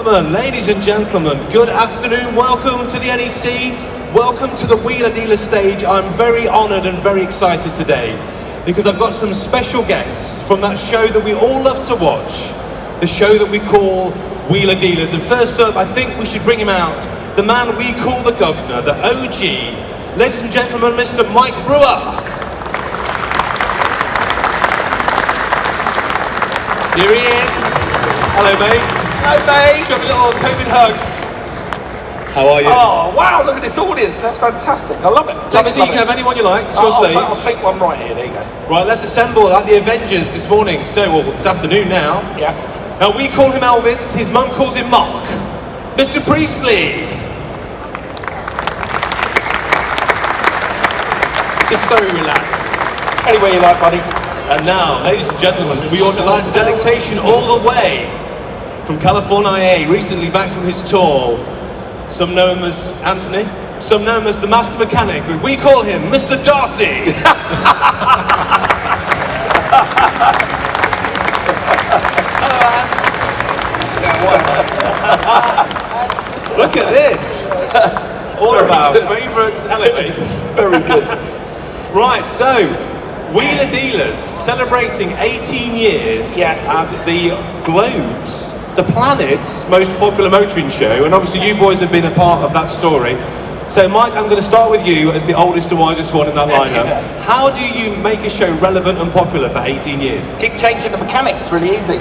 gentlemen, ladies and gentlemen, good afternoon. Welcome to the NEC. Welcome to the Wheeler Dealer stage. I'm very honoured and very excited today because I've got some special guests from that show that we all love to watch, the show that we call Wheeler Dealers. And first up, I think we should bring him out, the man we call the Governor, the OG. Ladies and gentlemen, Mr. Mike Brewer. Here he is. Hello, mate. Hello, mate. Show me a little COVID hug. How are you? Oh, wow, look at this audience. That's fantastic. I love it. Take a seat. You can have anyone you like. It's your stage. I'll take one right here. There you go. Right, let's assemble like the Avengers this morning. So, well, this afternoon now. Yeah. Now, we call him Elvis. His mum calls him Mark. Mr. Priestley. Just so relaxed. Anywhere you like, buddy. And now, ladies and gentlemen, for your delight and delectation all the way from California, recently back from his tour, some know him as Anthony, some know him as the Master Mechanic, but we call him Mr. Darcy. Look at this. All of our favourite elevators. Very good. Right, so Wheeler Dealers celebrating 18 years as the globe's, the planet's most popular motoring show, and obviously you boys have been a part of that story. So Mike, I'm going to start with you as the oldest and wisest one in that lineup. How do you make a show relevant and popular for 18 years? Keep changing the mechanic. It's really easy.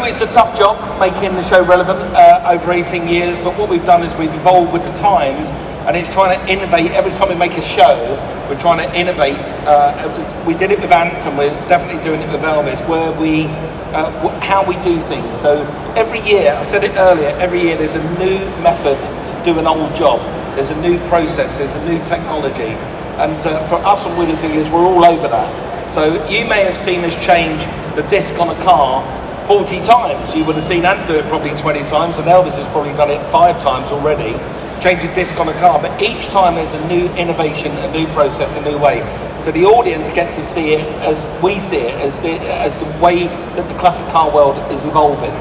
It's a tough job making the show relevant over 18 years, but what we've done is we've evolved with the times, and it's trying to innovate. Every time we make a show, we're trying to innovate. We did it with Ants, and we're definitely doing it with Elvis, where how we do things. So every year, I said it earlier, every year there's a new method to do an old job. There's a new process, there's a new technology. And for us on Wheeler Dealers, we're all over that. So you may have seen us change the disc on a car 40 times. You would have seen Ant do it probably 20 times, and Elvis has probably done it 5 times already. Change a disc on a car, but each time there's a new innovation, a new process, a new way. So the audience get to see it as we see it, as the way that the classic car world is evolving.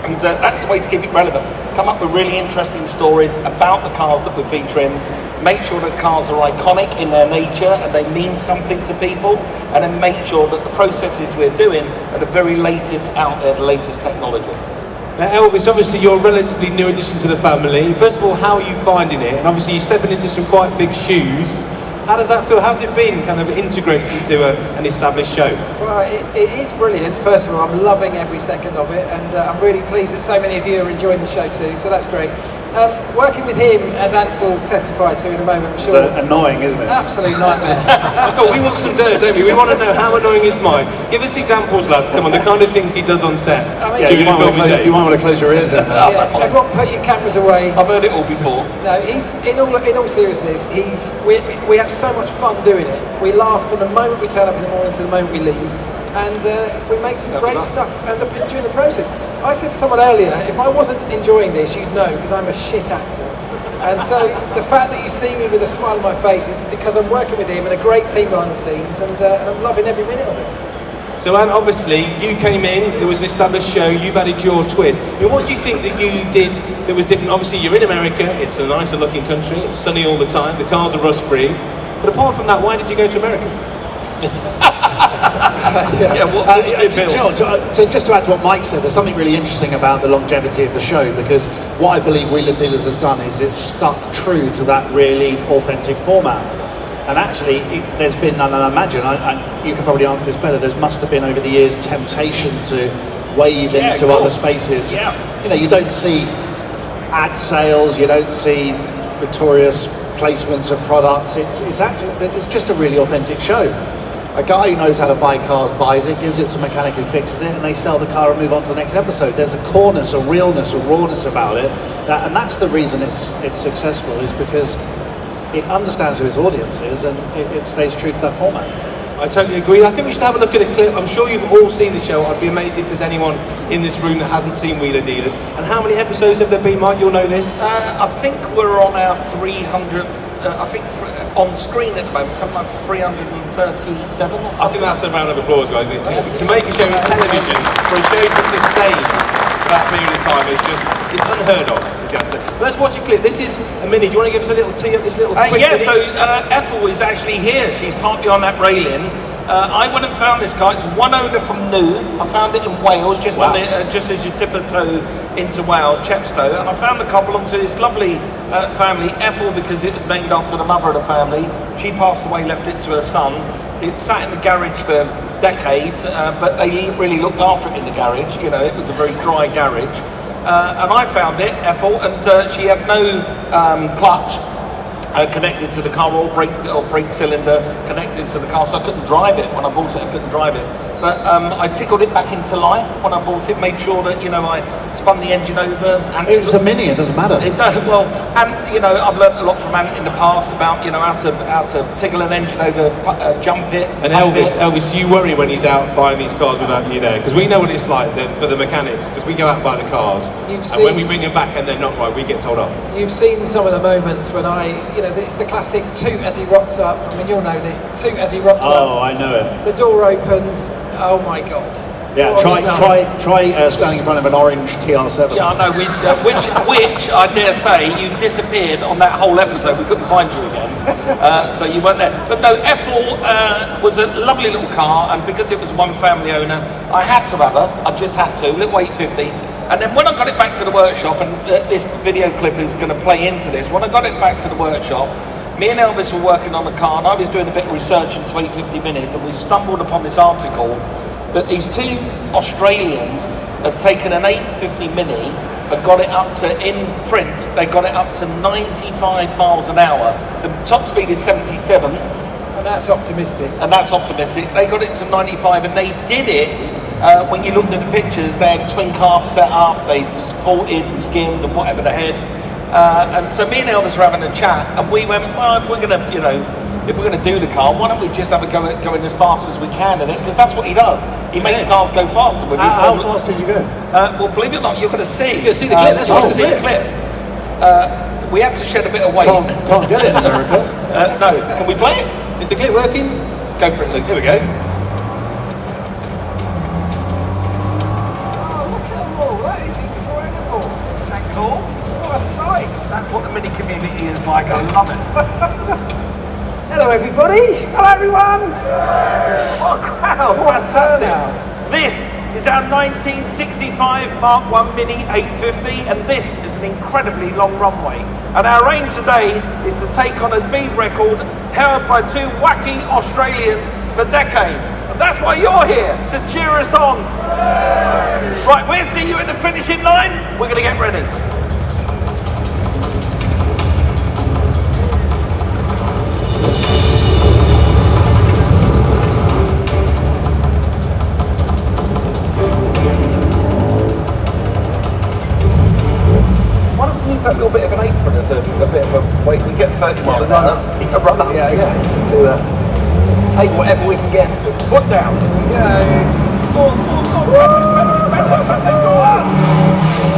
And that's the way to keep it relevant. Come up with really interesting stories about the cars that we're featuring. Make sure that cars are iconic in their nature and they mean something to people. And then make sure that the processes we're doing are the very latest out there, the latest technology. Now Elvis, obviously you're a relatively new addition to the family. First of all, how are you finding it? And obviously you're stepping into some quite big shoes. How does that feel? How's it been kind of integrated into an established show? Well, it is brilliant. First of all, I'm loving every second of it, and I'm really pleased that so many of you are enjoying the show too, so that's great. Working with him, as Ant will testify to in a moment, I'm sure. It's annoying, isn't it? Absolute nightmare. Oh, we want some dirt, don't we? We want to know how annoying is Mike. Give us examples, lads. Come on, the kind of things he does on set. You might want to close your ears in. Everyone, put your cameras away. I've heard it all before. No, he's in all seriousness. We have so much fun doing it. We laugh from the moment we turn up in the morning to the moment we leave. And we make some great stuff during the process. I said to someone earlier, if I wasn't enjoying this, you'd know, because I'm a shit actor. And so the fact that you see me with a smile on my face is because I'm working with him and a great team behind the scenes, and I'm loving every minute of it. So Ant, obviously you came in, it was an established show, you've added your twist. I mean, what do you think that you did that was different? Obviously you're in America, it's a nicer looking country, it's sunny all the time, the cars are rust free. But apart from that, why did you go to America? Just to add to what Mike said, there's something really interesting about the longevity of the show, because what I believe Wheeler Dealers has done is it's stuck true to that really authentic format. And actually, there's been, and I imagine, you can probably answer this better, there must have been over the years temptation to wave into other spaces. Yeah. You know, you don't see ad sales, you don't see gratuitous placements of products. It's just a really authentic show. A guy who knows how to buy cars buys it, gives it to a mechanic who fixes it, and they sell the car and move on to the next episode. There's a coreness, a realness, a rawness about it, and that's the reason it's successful, is because it understands who its audience is, and it stays true to that format. I totally agree. I think we should have a look at a clip. I'm sure you've all seen the show. I'd be amazed if there's anyone in this room that hasn't seen Wheeler Dealers. And how many episodes have there been, Mike? You'll know this. I think we're on our 300th, on screen at the moment, something like 337 or something. I think that's a round of applause, guys. To make a show in television, for a show to unheard of, is the answer. Let's watch a clip. This is a mini. Do you want to give us a little tee up this little quick Yeah, mini? so Ethel is actually here. She's partly on that railing. I went and found this car. It's one owner from New. I found it in Wales, just Wow. on the, just as you tip a toe into Wales, Chepstow. And I found the car belonged to this lovely family, Ethel, because it was named after the mother of the family. She passed away, left it to her son. It sat in the garage for decades, but they really looked after it in the garage. You know, it was a very dry garage. And I found it, Ethel, and she had no clutch connected to the car, or brake cylinder connected to the car, so I couldn't drive it. When I bought it, I couldn't drive it. But I tickled it back into life when I bought it, made sure that, you know, I spun the engine over. And It was a mini, it doesn't matter. it does, well, and you know, I've learnt a lot from Ant in the past about, you know, how to tickle an engine over, jump it. And pump Elvis, do you worry when he's out buying these cars without you there? Because we know what it's like for the mechanics, because we go out and buy the cars, You've and when seen- we bring them back and they're not right, we get told off. You've seen some of the moments when you know, it's the classic toot as he rocks up. I mean, you'll know this, the toot as he rocks Oh, up. I know it. The door opens, oh my God. Yeah, What have you done? try standing in front of an orange TR7. Yeah, I know. Which I dare say you disappeared on that whole episode. We couldn't find you again, so you weren't there. But no, Ethel was a lovely little car, and because it was one family owner, I had to have her. I just had to. Little 850. And then when I got it back to the workshop, and this video clip is going to play into this. When I got it back to the workshop, me and Elvis were working on the car, and I was doing a bit of research into 850 Minis, and we stumbled upon this article that these two Australians had taken an 850 Mini and got it up to, in print, they got it up to 95 miles an hour. The top speed is 77, And that's optimistic. and that's optimistic. They got it to 95, and they did it, when you looked at the pictures, they had twin carbs set up, they supported and skimmed and whatever the head. And so me and Elvis were having a chat, and we went, well, if we're going to, you know, if we're going to do the car, why don't we just have a go at going as fast as we can in it? Because that's what he does. He makes cars go faster. With his How phone. fast did you go? Well, believe it or not, you're going to see. You're gonna see the clip, let's you're watch gonna the see the clip. We had to shed a bit of weight. Can't get it in America. No, can we play it? Is the clip working? Go for it, Luke. Here we go. Oh, look at them all. That is incredible. Isn't that cool? What a sight. That's what the mini community is like. I love it. Hello, everybody. Hello, everyone. What a crowd. What a Fantastic. turnout. This is our 1965 Mark I Mini 850, and this is an incredibly long runway. And our aim today is to take on a speed record held by two wacky Australians for decades. And that's why you're here, to cheer us on. Right, we'll see you at the finishing line. We're going to get ready. Why don't we use that little bit of an apron as a bit of a weight? We get 30 mile an hour. You can run up. Yeah, let's do that. Take whatever we can get. Foot down.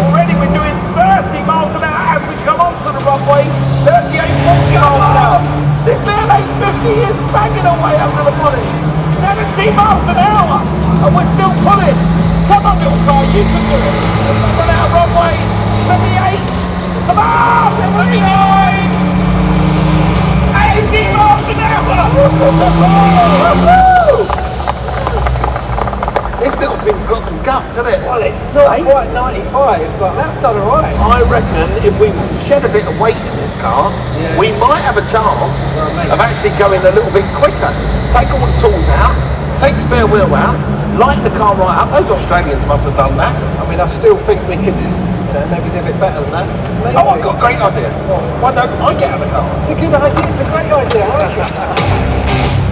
Already we're doing 30 miles an hour as we come onto the runway. 38, 40 miles an hour. This little 850 is banging away under the bonnet. 70 miles an hour. And we're still pulling. Come on, little car, you can do it. Let's go on our runway. 78. Come on, 79. 80 miles an hour. This little thing's got some guts, hasn't it? Well, it's not quite 95, but that's done all right. I reckon if we shed a bit of weight in this car, Yeah. we might have a chance Well, maybe. of actually going a little bit quicker. Take all the tools out, take the spare wheel out, light the car right up. Those Australians must have done that. I mean, I still think we could, you know, maybe do a bit better than that. Maybe. Oh, I've got a great idea. Why don't I get out of the car? It's a good idea. It's a great idea. I like it.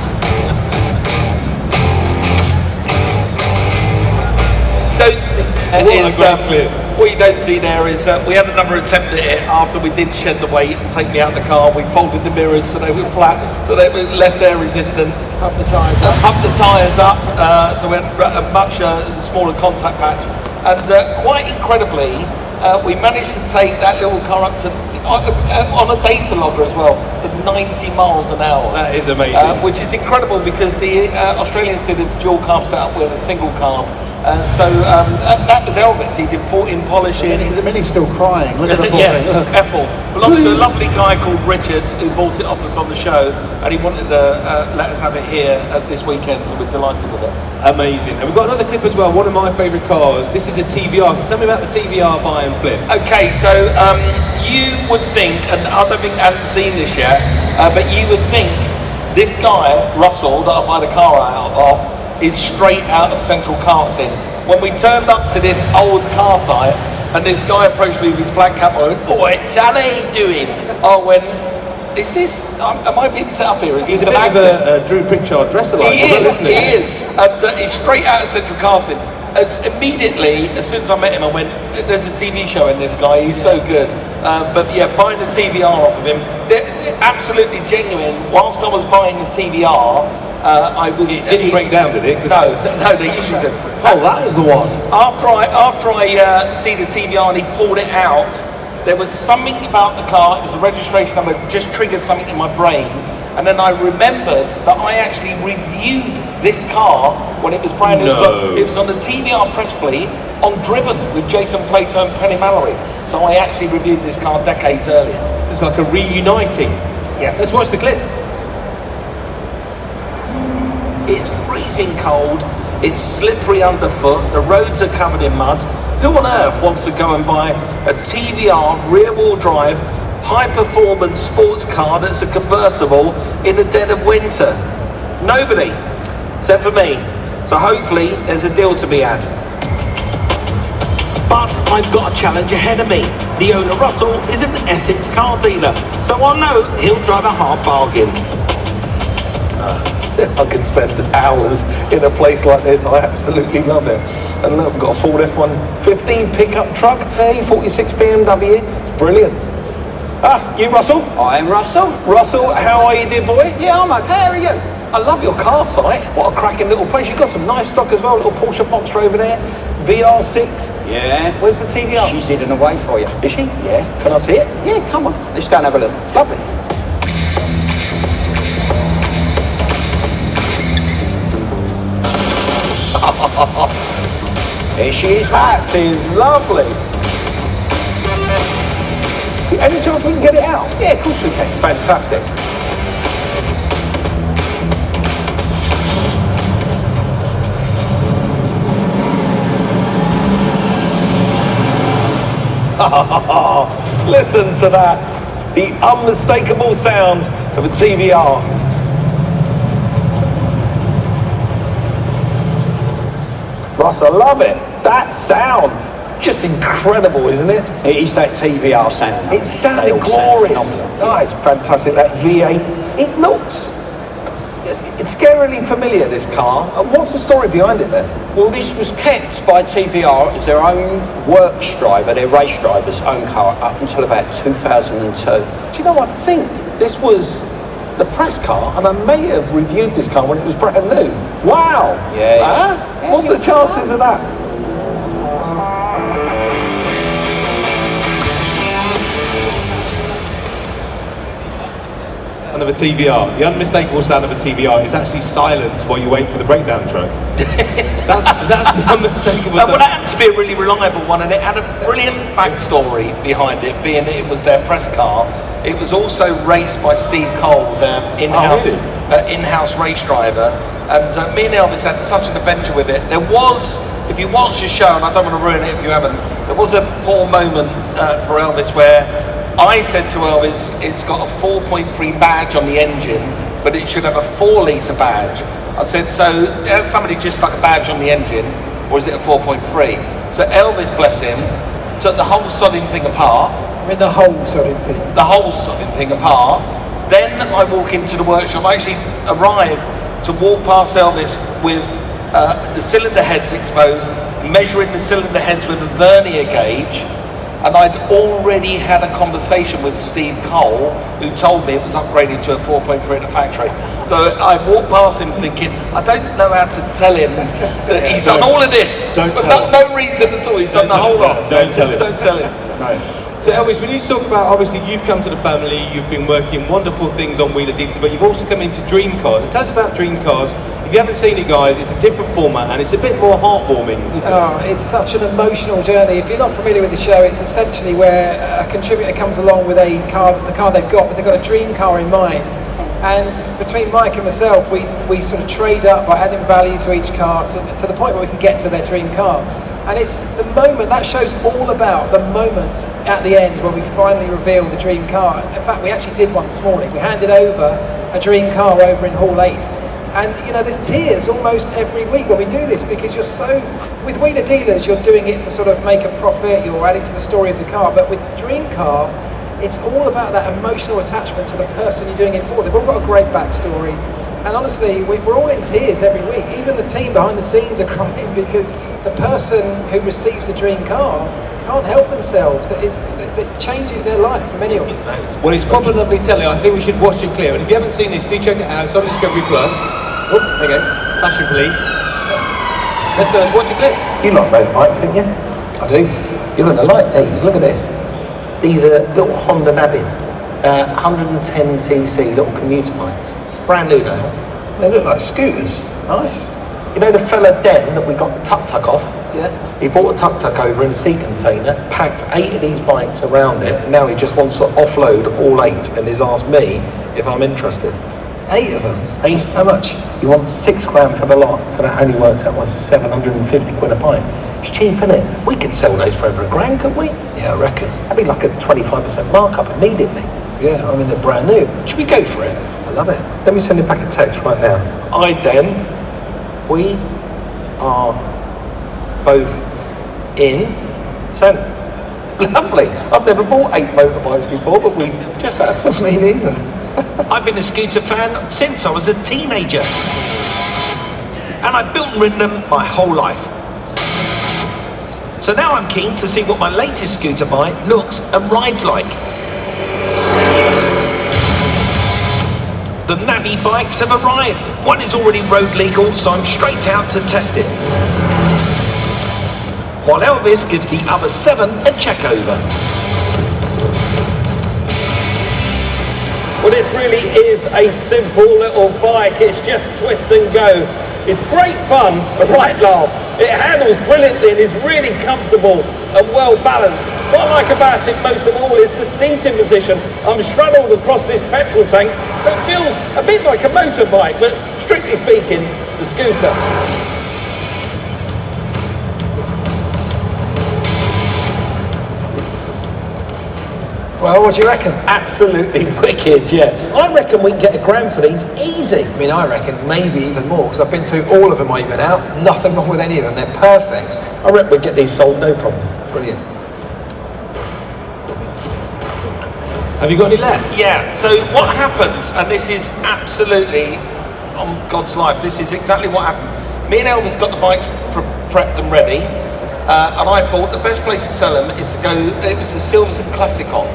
Don't see What a great clip. what you don't see there is we had another attempt at it after we did shed the weight and take me out of the car. We folded the mirrors so they were flat, so they were less air resistance. Pump the tyres up. Pumped the tyres up, so we had a much smaller contact patch. And quite incredibly, we managed to take that little car up to on a data logger as well to 90 miles an hour. That is amazing. Which is incredible because the Australians did a dual carb setup with a single carb. That was Elvis. He did port-in polishing. The mini's still crying. Look at the poor Yeah, thing. Look. Ethel. Belongs to a lovely guy called Richard who bought it off us on the show, and he wanted to let us have it here this weekend, so we're delighted with it. Amazing. And we've got another clip as well, one of my favourite cars. This is a TVR. So tell me about the TVR buy and flip. Okay, so you would think, and I don't think I haven't seen this yet, but you would think this guy, Russell, that I buy the car out of, is straight out of Central Casting. When we turned up to this old car site, and this guy approached me with his flat cap on, "Oi, how are you doing?" I went, "Is this, am I being set up here? Is He's this a an bit of actor?" a Drew Pritchard dresser-like, He isn't is. And he's straight out of Central Casting. Immediately, as soon as I met him, I went, "There's a TV show in this guy. He's so good." But yeah, buying the TVR off of him, they're absolutely genuine. Whilst I was buying the TVR, I was. It didn't break down, did it? 'Cause No, they usually do. Oh, that was the one. After I see the TVR and he pulled it out, there was something about the car. It was the registration number. Just triggered something in my brain. And then I remembered that I actually reviewed this car when it was brand new. No. It was on the TVR press fleet on Driven with Jason Plato and Penny Mallory. So I actually reviewed this car decades earlier. It's like a reuniting. Yes. Let's watch the clip. It's freezing cold, it's slippery underfoot, the roads are covered in mud. Who on earth wants to go and buy a TVR rear-wheel drive high-performance sports car that's a convertible in the dead of winter? Nobody, except for me. So hopefully there's a deal to be had. But I've got a challenge ahead of me. The owner, Russell, is an Essex car dealer, so I know he'll drive a hard bargain. I could spend hours in a place like this. I absolutely love it. And look, we've got a Ford F-150 pickup truck, A46 BMW. It's brilliant. Ah, you Russell? I am Russell. Russell, how are you, dear boy? Yeah, I'm okay. How are you? I love your car site. What a cracking little place. You've got some nice stock as well. Little Porsche Boxster over there. VR6. Yeah. Where's the TVR? She's hidden away for you. Is she? Yeah. Can I see it? Yeah, come on. Let's go and have a look. Lovely. There she is, mate. That is lovely. Any chance we can get it out? Yeah, of course we can. Fantastic. Listen to that. The unmistakable sound of a TVR. Ross, I love it. That sound. Just incredible, isn't it? It is that TVR sound. It sounded They all sound glorious. phenomenal. Oh, it's fantastic, that V8. It looks it's scarily familiar, this car. And what's the story behind it then? Well, this was kept by TVR as their own works driver, their race driver's own car up until about 2002. Do you know, I think this was the press car, and I may have reviewed this car when it was brand new. Wow! Yeah. Huh? Yeah, What's the chances of that? Sound of a TVR. The unmistakable sound of a TVR is actually silence while you wait for the breakdown truck. That's the unmistakable Well, sound. that happened to be a really reliable one, and it had a brilliant backstory behind it, being that it was their press car. It was also raced by Steve Cole, their in-house in-house race driver, and me and Elvis had such an adventure with it. There was, if you watch the show, and I don't want to ruin it if you haven't, there was a poor moment for Elvis where I said to Elvis, it's got a 4.3 badge on the engine, but it should have a 4-litre badge. I said, so has somebody just stuck a badge on the engine, or is it a 4.3? So Elvis, bless him, took the whole sodding thing apart. I mean, the whole sort of thing. The whole sodding thing apart. Then I walk into the workshop. I actually arrived to walk past Elvis with the cylinder heads exposed, measuring the cylinder heads with a vernier gauge. And I'd already had a conversation with Steve Cole, who told me it was upgraded to a 4.3 at the factory. So I walked past him thinking, I don't know how to tell him that he's done all of this. Don't but tell him. no reason at all. He's done the whole lot. Don't tell him. Don't tell him. No. So Elvis, when you talk about, obviously you've come to the family, you've been working wonderful things on Wheeler Dealers, but you've also come into Dream Cars. So tell us about Dream Cars. If you haven't seen it, guys, it's a different format and it's a bit more heartwarming, isn't it? It's such an emotional journey. If you're not familiar with the show, it's essentially where a contributor comes along with the car they've got, but they've got a dream car in mind. And between Mike and myself, we sort of trade up by adding value to each car to the point where we can get to their dream car. And it's the moment, that show's all about the moment at the end when we finally reveal the dream car. In fact, we actually did one this morning. We handed over a dream car over in Hall 8. And you know, there's tears almost every week when we do this, because you're so, with Wheeler Dealers, you're doing it to sort of make a profit, you're adding to the story of the car, but with Dream Car, it's all about that emotional attachment to the person you're doing it for. They've all got a great backstory. And honestly, we're all in tears every week. Even the team behind the scenes are crying because the person who receives the dream car can't help themselves. It changes their life for many of them. Well, it's proper lovely telly. I think we should watch it clear. And if you haven't seen this, do check it out. It's on Discovery Plus. Oh, there you go. Fashion Police. Let's watch it clear. You like motorbikes, don't you? I do. You're going to like these. Look at this. These are little Honda Navis, 110cc little commuter bikes. Brand new now. They look like scooters. Nice. You know the fella Den that we got the tuk-tuk off? Yeah. He bought a tuk-tuk over in a sea container, packed 8 of these bikes around it, and now he just wants to offload all 8 and has asked me if I'm interested. 8 of them? 8. How much? He wants £6,000 for the lot, so that only works out was 750 quid a bike. It's cheap, isn't it? We could sell those for over £1,000, couldn't we? Yeah, I reckon. That'd be like a 25% markup immediately. Yeah, I mean, they're brand new. Should we go for it? I love it. Let me send him back a text right now. We are both in. Send. Lovely. I've never bought 8 motorbikes before, but we just have. Me neither. I've been a scooter fan since I was a teenager. And I've built and ridden them my whole life. So now I'm keen to see what my latest scooter bike looks and rides like. The Navi bikes have arrived. One is already road legal, so I'm straight out to test it. While Elvis gives the other 7 a check over. Well, this really is a simple little bike. It's just twist and go. It's great fun, a right laugh. It handles brilliantly and is really comfortable and well balanced. What I like about it most of all is the seating position. I'm straddled across this petrol tank, so it feels a bit like a motorbike, but strictly speaking, it's a scooter. Well, what do you reckon? Absolutely wicked, yeah. I reckon we can get £1,000 for these easy. I mean, I reckon maybe even more, because I've been through all of them while you've been out. Nothing wrong with any of them. They're perfect. I reckon we get these sold, no problem. Brilliant. Have you got any left? Yeah, so what happened, and this is absolutely on God's life, this is exactly what happened. Me and Elvis got the bikes prepped and ready, and I thought the best place to sell them is to go, it was the Silverstone Classicon.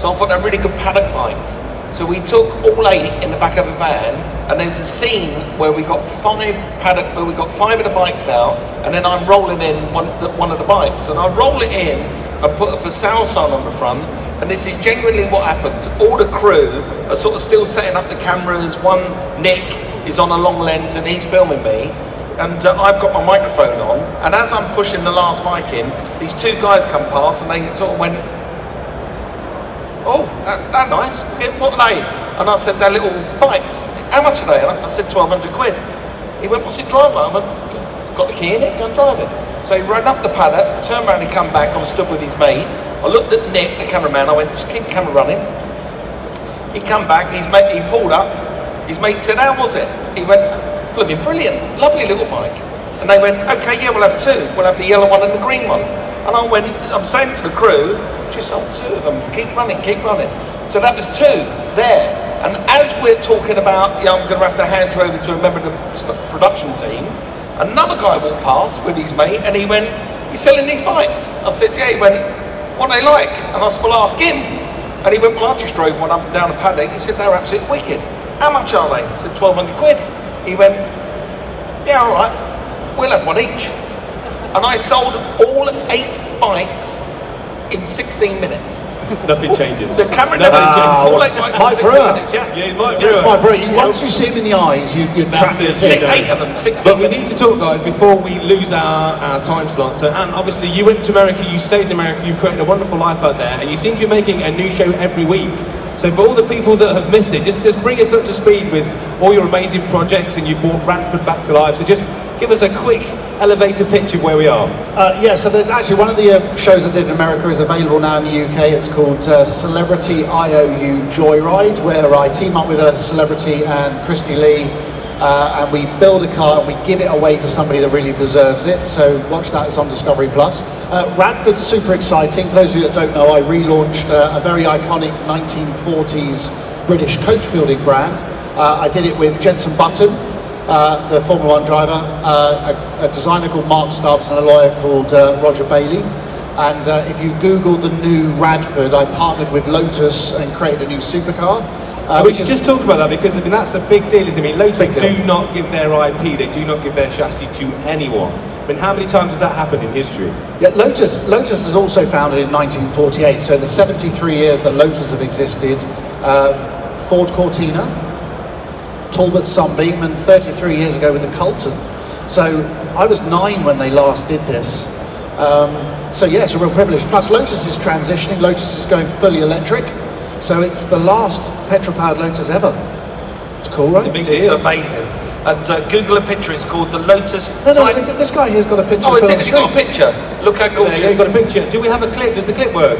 So I thought they're really good paddock bikes. So we took all 8 in the back of a van, and there's a scene where we got 5 of the bikes out, and then I'm rolling in one of the bikes, and I roll it in and put a for sale sign on the front. And this is genuinely what happened. All the crew are sort of still setting up the cameras. One, Nick, is on a long lens and he's filming me. And I've got my microphone on. And as I'm pushing the last mic in, these 2 guys come past and they sort of went, "Oh, they're nice. What are they?" And I said, "They're little bikes. How much are they?" And I said, 1,200 quid. He went, "What's it drive like?" I went, "Got the key in it, go and drive it." So he ran up the paddock, turned around and come back. I was stood with his mate. I looked at Nick, the cameraman, I went, "Just keep the camera running." He come back, he pulled up, his mate said, "How was it?" He went, "Blooming brilliant, lovely little bike." And they went, "Okay, yeah, we'll have 2. We'll have the yellow one and the green one." And I went, I'm saying to the crew, "Just sold 2 of them, keep running, keep running." So that was 2 there. And as we're talking about, yeah, I'm going to have to hand you over to a member of the production team, another guy walked past with his mate and he went, "You selling these bikes?" I said, "Yeah." He went, "What are they like?" And I said, "Well, ask him." And he went, "Well, I just drove one up and down the paddock." He said, "They're absolutely wicked." "How much are they?" I said, 1,200 quid. He went, "Yeah, all right, we'll have one each." And I sold all 8 bikes in 16 minutes. Nothing changes. The camera Nothing never changes. all eight bikes in Mike 16 Brewer. minutes, yeah. Yeah, Mike Yes, Brewer. my bro. Once you see him in the eyes, you That's track your it. team. 8 of them, 16 But we minutes. need to talk, guys, before we lose our time slot. So, and obviously, you went to America, you stayed in America, you've created a wonderful life out there, and you seem to be making a new show every week. So, for all the people that have missed it, just bring us up to speed with all your amazing projects, and you brought Radford back to life. So, just give us a quick elevator pitch of where we are. Yeah, so there's actually one of the shows I did in America is available now in the UK. It's called Celebrity IOU Joyride, where I team up with a celebrity and Christy Lee, and we build a car and we give it away to somebody that really deserves it. So watch that, it's on Discovery Plus. Radford's super exciting. For those of you that don't know, I relaunched a very iconic 1940s British coach building brand. I did it with Jenson Button, the Formula 1 driver, a designer called Mark Stubbs and a lawyer called Roger Bailey. And if you Google the new Radford, I partnered with Lotus and created a new supercar. We should just talk about that because I mean that's a big deal. I mean, Lotus big deal. do not give their IP, they do not give their chassis to anyone. I mean, how many times has that happened in history? Yeah, Lotus is also founded in 1948, so the 73 years that Lotus have existed, Ford Cortina, Talbot Sunbeam, and 33 years ago with the Colton. So I was 9 when they last did this. So yeah, it's a real privilege. Plus Lotus is transitioning, Lotus is going fully electric, so it's the last petrol-powered Lotus ever. It's cool, right? It's a big It's deal. amazing. And Google a picture, it's called the Lotus No, Type. this guy here's got a picture. Oh, put on has he got a screen. picture? Look how There you go, gorgeous. you've got a picture. Do we have a clip? Does the clip work?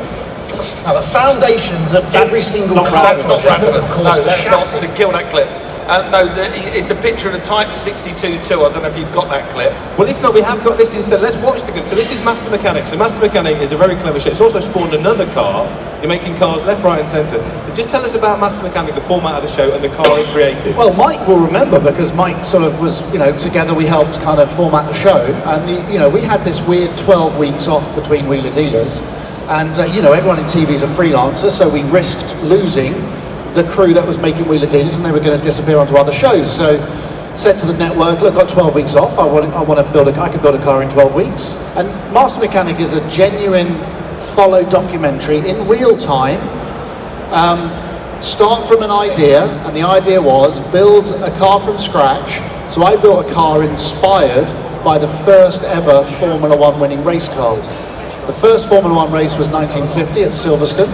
Now, the foundations of every single car That's not project is, Radford. of No, course, the that's not chassis. to kill that clip. No, it's a picture of the Type 62-2. I don't know if you've got that clip. Well, if not, we have got this instead. Let's watch the clip. So this is Master Mechanic. So Master Mechanic is a very clever show. It's also spawned another car. You're making cars left, right and centre. So just tell us about Master Mechanic, the format of the show and the car it created. Well, Mike will remember because Mike sort of was, together we helped kind of format the show, and we had this weird 12 weeks off between Wheeler Dealers, and everyone in TV is a freelancer, so we risked losing the crew that was making Wheeler Dealers, and they were going to disappear onto other shows. So said to the network, look, I've got 12 weeks off. I could build a car in 12 weeks. And Master Mechanic is a genuine follow documentary in real time. Start from an idea, and the idea was build a car from scratch. So I built a car inspired by the first ever Formula 1 winning race car. The first Formula 1 race was 1950 at Silverstone.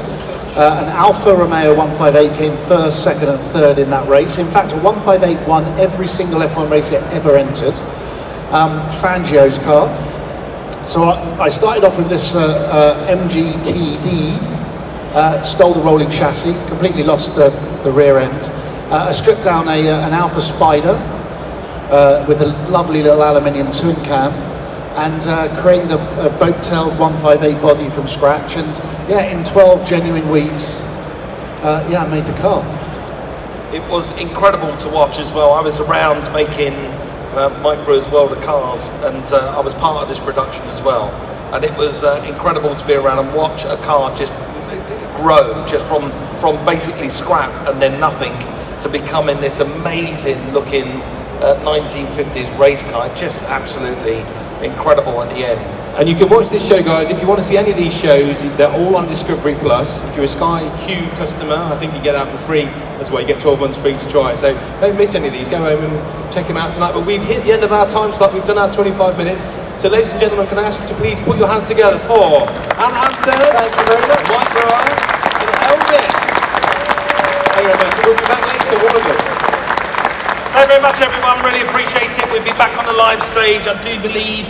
An Alfa Romeo 158 came first, second and third in that race. In fact, a 158 won every single F1 race it ever entered. Fangio's car. So I started off with this MGTD, stole the rolling chassis, completely lost the rear end. I stripped down an Alfa Spider with a lovely little aluminium twin cam, and created a boat-tailed 158 body from scratch, and yeah, in 12 genuine weeks, I made the car. It was incredible to watch as well. I was around making Mike Brewer's World of Cars, and I was part of this production as well. And it was incredible to be around and watch a car just grow, just from basically scrap and then nothing to becoming this amazing looking 1950s race car. Just absolutely incredible at the end. And you can watch this show, guys, if you want to see any of these shows. They're all on Discovery Plus. If you're a Sky Q customer, I think you get that for free. That's why you get 12 months free to try it. So don't miss any of these. Go home and check them out tonight. But we've hit the end of our time slot. We've done our 25 minutes. So ladies and gentlemen, can I ask you to please put your hands together for Anne Hansen, Thank you very much. Mike Brewer, and Elvis. Thank you very much. We'll be back later, all of us. Thank you very much, everyone. Really appreciate it. We'll be back on the live stage, I do believe,